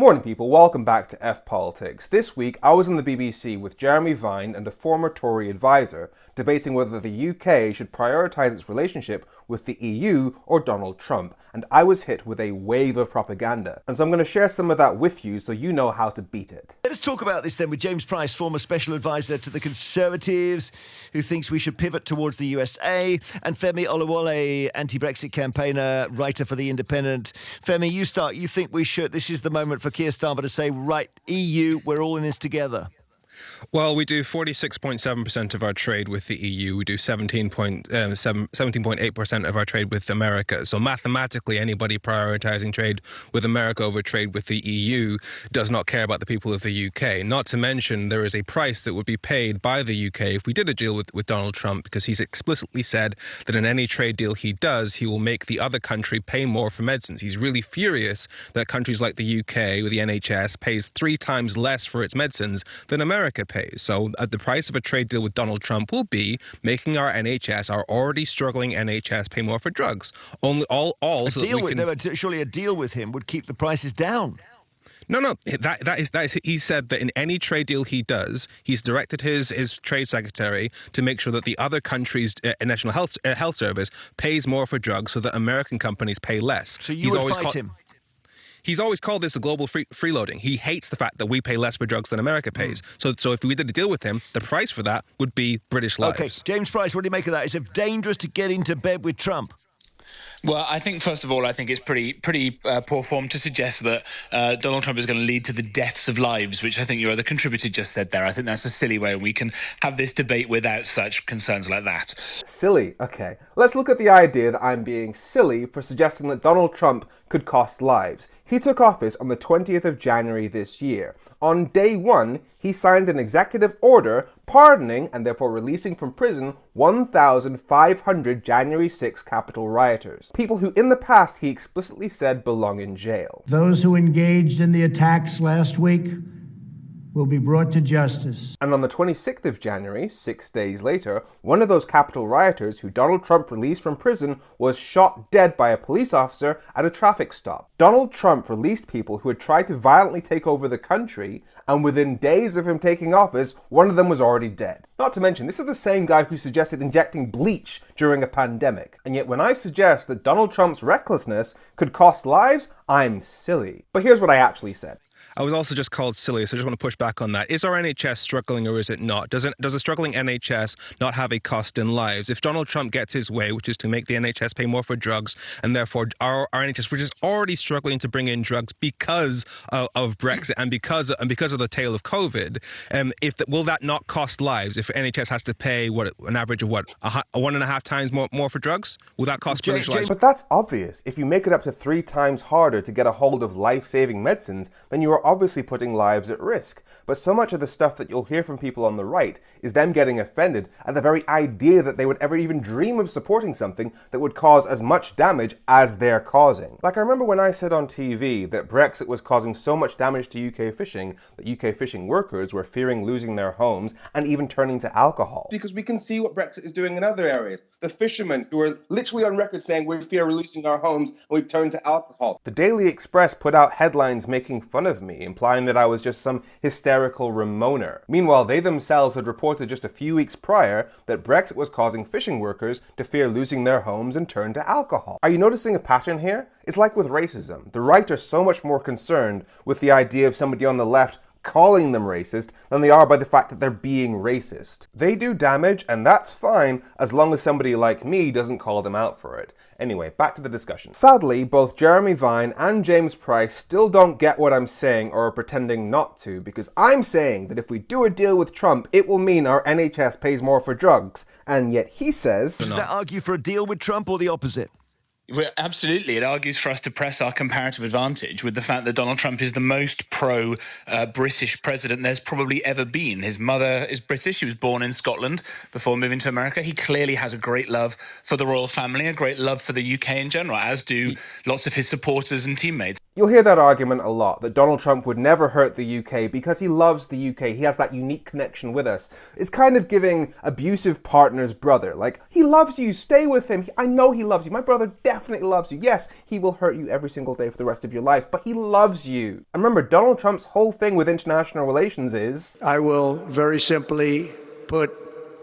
Morning people, welcome back to F Politics. This week I was on the BBC with Jeremy Vine and a former Tory advisor debating whether the UK should prioritise its relationship with the EU or Donald Trump, and I was hit with a wave of propaganda. And so I'm going to share some of that with you so you know how to beat it. Let's talk about this then with James Price, former special advisor to the Conservatives, who thinks we should pivot towards the USA, and Femi Olawale, anti-Brexit campaigner, writer for The Independent. Femi, you start. You think we should, this is the moment for Keir Starmer to say, right, EU, we're all in this together? Well, we do 46.7% of our trade with the EU. We do 17.8% of our trade with America. So mathematically, anybody prioritizing trade with America over trade with the EU does not care about the people of the UK. Not to mention, there is a price that would be paid by the UK if we did a deal with Donald Trump, because he's explicitly said that in any trade deal he does, he will make the other country pay more for medicines. He's really furious that countries like the UK, with the NHS, pays 3 times less for its medicines than America pays. So the price of a trade deal with Donald Trump will be making our NHS, our already struggling NHS, pay more for drugs. Surely a deal with him would keep the prices down. No. That is. He said that in any trade deal he does, he's directed his trade secretary to make sure that the other country's national health service pays more for drugs, so that American companies pay less. So you would fight him. He's always called this a global freeloading. He hates the fact that we pay less for drugs than America pays. So if we did a deal with him, the price for that would be British lives. Okay, James Price, what do you make of that? Is it dangerous to get into bed with Trump? Well, I think, first of all, I think it's pretty poor form to suggest that Donald Trump is going to lead to the deaths of lives, which I think your other contributor just said there. I think that's a silly way, and we can have this debate without such concerns like that. Silly? Okay. Let's look at the idea that I'm being silly for suggesting that Donald Trump could cost lives. He took office on the 20th of January this year. On day one, he signed an executive order pardoning and therefore releasing from prison 1,500 January 6 Capitol rioters. People who in the past he explicitly said belong in jail. Those who engaged in the attacks last week will be brought to justice. And on the 26th of January, 6 days later, one of those Capitol rioters who Donald Trump released from prison was shot dead by a police officer at a traffic stop. Donald Trump released people who had tried to violently take over the country, and within days of him taking office, one of them was already dead. Not to mention, this is the same guy who suggested injecting bleach during a pandemic. And yet when I suggest that Donald Trump's recklessness could cost lives, I'm silly. But here's what I actually said. I was also just called silly, so I just want to push back on that. Is our NHS struggling or is it not? Does a struggling NHS not have a cost in lives? If Donald Trump gets his way, which is to make the NHS pay more for drugs, and therefore our NHS, which is already struggling to bring in drugs because of Brexit and because of the tail of COVID, will that not cost lives if NHS has to pay an average of 1.5 times more for drugs? Will that cost British lives? But that's obvious. If you make it up to 3 times harder to get a hold of life-saving medicines, then you are obviously putting lives at risk. But so much of the stuff that you'll hear from people on the right is them getting offended at the very idea that they would ever even dream of supporting something that would cause as much damage as they're causing. Like, I remember when I said on TV that Brexit was causing so much damage to UK fishing that UK fishing workers were fearing losing their homes and even turning to alcohol. Because we can see what Brexit is doing in other areas. The fishermen who are literally on record saying we fear losing our homes and we've turned to alcohol. The Daily Express put out headlines making fun of me, implying that I was just some hysterical Ramoner. Meanwhile, they themselves had reported just a few weeks prior that Brexit was causing fishing workers to fear losing their homes and turn to alcohol. Are you noticing a pattern here? It's like with racism. The right are so much more concerned with the idea of somebody on the left calling them racist than they are by the fact that they're being racist. They do damage, and that's fine as long as somebody like me doesn't call them out for it. Anyway, back to the discussion. Sadly, both Jeremy Vine and James Price still don't get what I'm saying or are pretending not to, because I'm saying that if we do a deal with Trump, it will mean our NHS pays more for drugs, and yet he says... Does that argue for a deal with Trump or the opposite? Well, absolutely. It argues for us to press our comparative advantage with the fact that Donald Trump is the most pro-British president there's probably ever been. His mother is British. She was born in Scotland before moving to America. He clearly has a great love for the royal family, a great love for the UK in general, as do lots of his supporters and teammates. You'll hear that argument a lot, that Donald Trump would never hurt the UK because he loves the UK. He has that unique connection with us. It's kind of giving abusive partner's brother. Like, he loves you, stay with him. I know he loves you. My brother definitely loves you. Yes, he will hurt you every single day for the rest of your life, but he loves you. And remember, Donald Trump's whole thing with international relations is, I will very simply put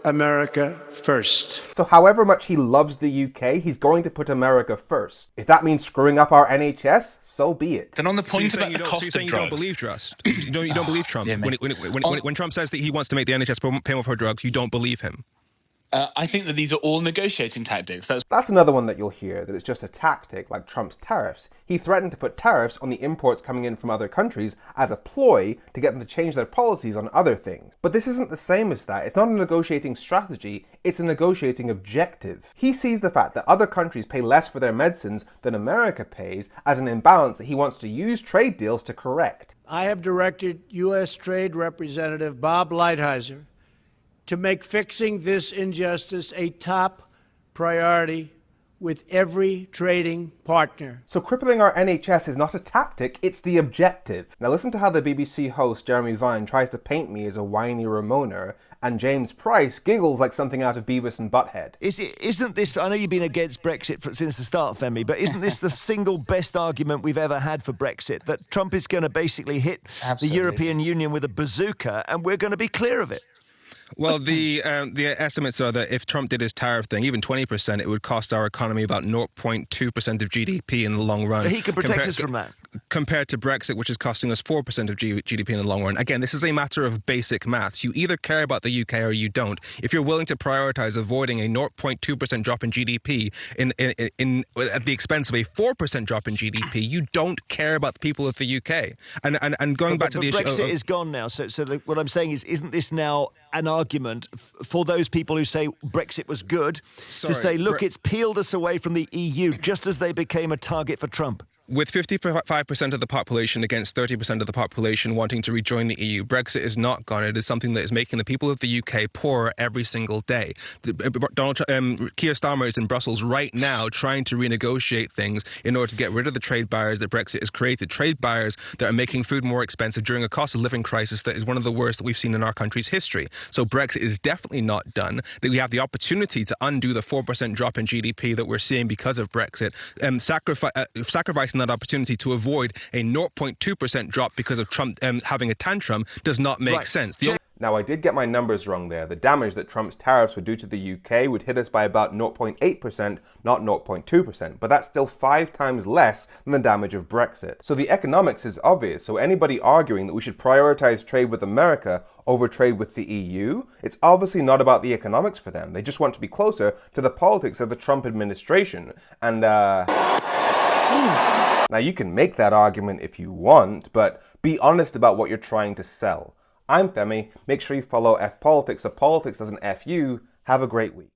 America first. so however much he loves the UK, he's going to put America first. If that means screwing up our NHS, so be it. And on the point So about the cost of drugs, you don't believe Trust? You don't believe Trump? dear me. When Trump says that he wants to make the NHS pay more for drugs, you don't believe him? I think that these are all negotiating tactics. That's another one that you'll hear, that it's just a tactic, like Trump's tariffs. He threatened to put tariffs on the imports coming in from other countries as a ploy to get them to change their policies on other things. But this isn't the same as that. It's not a negotiating strategy, it's a negotiating objective. He sees the fact that other countries pay less for their medicines than America pays as an imbalance that he wants to use trade deals to correct. I have directed U.S. Trade Representative Bob Lighthizer to make fixing this injustice a top priority with every trading partner. So crippling our NHS is not a tactic, it's the objective. Now listen to how the BBC host Jeremy Vine tries to paint me as a whiny Ramoner, and James Price giggles like something out of Beavis and Butthead. Isn't this, I know you've been against Brexit since the start, Femi, but isn't this the single best argument we've ever had for Brexit? That Trump is going to basically hit the European Union with a bazooka and we're going to be clear of it? Well, the estimates are that if Trump did his tariff thing, even 20%, it would cost our economy about 0.2% of GDP in the long run. But he can protect us from that. Compared to Brexit, which is costing us 4% of GDP in the long run. Again, this is a matter of basic maths. You either care about the UK or you don't. If you're willing to prioritise avoiding a 0.2% drop in GDP at the expense of a 4% drop in GDP, you don't care about the people of the UK. And going back to the issue... Brexit is gone now, so what I'm saying is, isn't this now an argument for those people who say Brexit was good to say, look, it's peeled us away from the EU just as they became a target for Trump? With 55% of the population against 30% of the population wanting to rejoin the EU, Brexit is not gone. It is something that is making the people of the UK poorer every single day. Keir Starmer is in Brussels right now trying to renegotiate things in order to get rid of the trade barriers that Brexit has created. Trade barriers that are making food more expensive during a cost of living crisis that is one of the worst that we've seen in our country's history. So Brexit is definitely not done. That we have the opportunity to undo the 4% drop in GDP that we're seeing because of Brexit, sacrificing that opportunity to avoid a 0.2% drop because of Trump having a tantrum does not make sense. Now, I did get my numbers wrong there. The damage that Trump's tariffs would do to the UK would hit us by about 0.8%, not 0.2%, but that's still 5 times less than the damage of Brexit. So the economics is obvious. So anybody arguing that we should prioritize trade with America over trade with the EU, it's obviously not about the economics for them. They just want to be closer to the politics of the Trump administration. And, now, you can make that argument if you want, but be honest about what you're trying to sell. I'm Femi. Make sure you follow F Politics so politics doesn't F you. Have a great week.